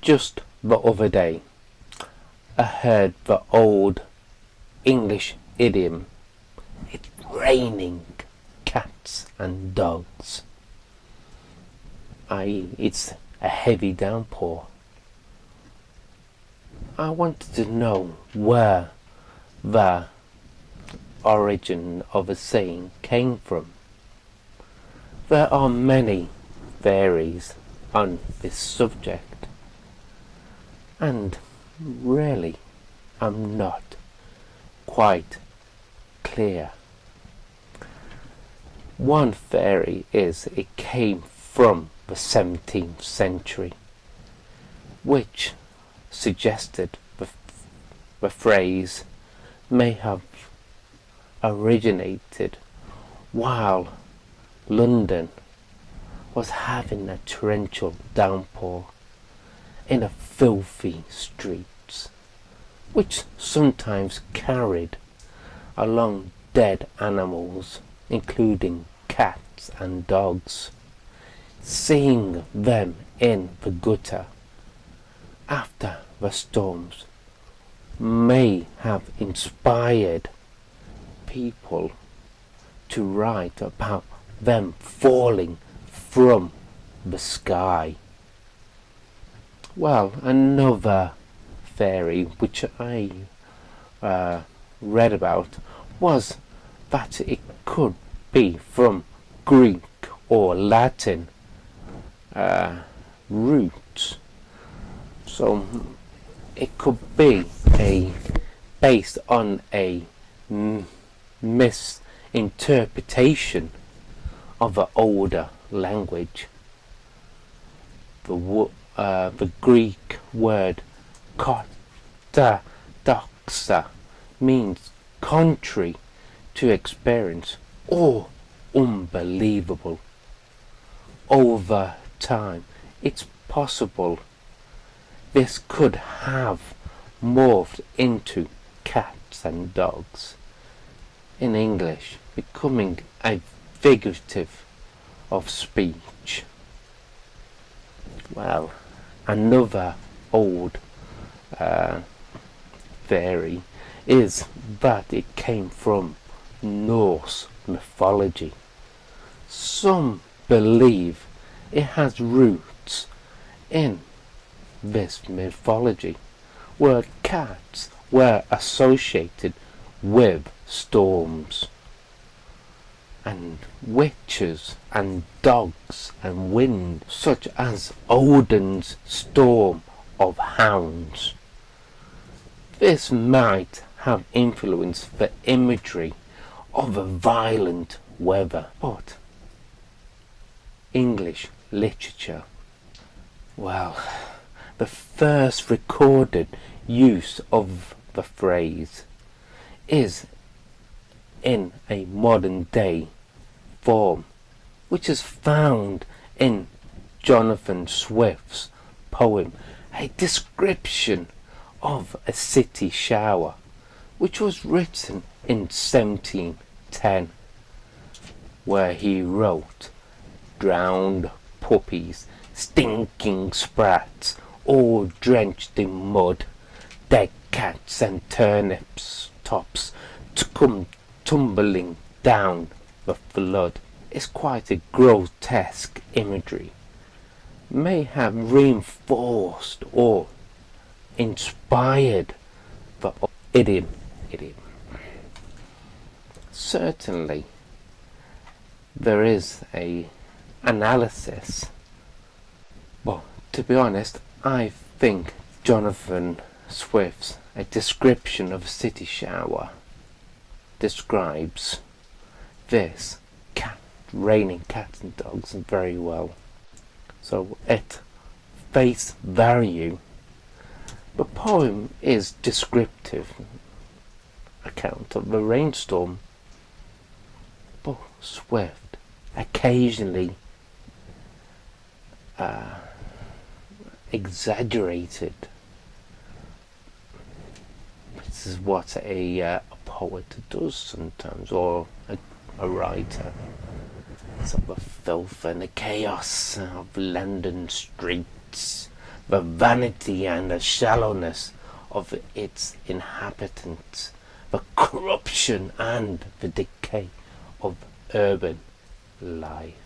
Just the other day, I heard the old English idiom, "It's raining cats and dogs," i.e. it's a heavy downpour. I wanted to know where the origin of a saying came from. There are many theories on this subject, and really I'm not quite clear. One theory is it came from the 17th century, which suggested the phrase may have originated while London was having a torrential downpour in a filthy streets, which sometimes carried along dead animals, including cats and dogs. Seeing them in the gutter after the storms may have inspired people to write about them falling from the sky. Well, another theory which I read about was that it could be from Greek or Latin roots. So it could be based on a misinterpretation of the older language. The Greek word doxa means contrary to experience or unbelievable. Over time, it's possible this could have morphed into cats and dogs in English, becoming a figurative of speech. Well, another old theory is that it came from Norse mythology. Some believe it has roots in this mythology, where cats were associated with storms, and witches and dogs and wind, such as Odin's storm of hounds. This might have influenced the imagery of a violent weather. But English literature, well, the first recorded use of the phrase is in a modern day form, which is found in Jonathan Swift's poem, A Description of a City Shower, which was written in 1710, where he wrote, "Drowned puppies, stinking sprats, all drenched in mud, dead cats and turnips tops to come tumbling down the flood." It's quite a grotesque imagery, may have reinforced or inspired the idiom. Certainly there is a analysis, but to be honest, I think Jonathan Swift's A Description of a City Shower describes this raining cats and dogs very well. So at face value, the poem is descriptive account of the rainstorm, but Swift occasionally exaggerated. This is what a poet does sometimes, or a writer. Some of the filth and the chaos of London streets, the vanity and the shallowness of its inhabitants, the corruption and the decay of urban life.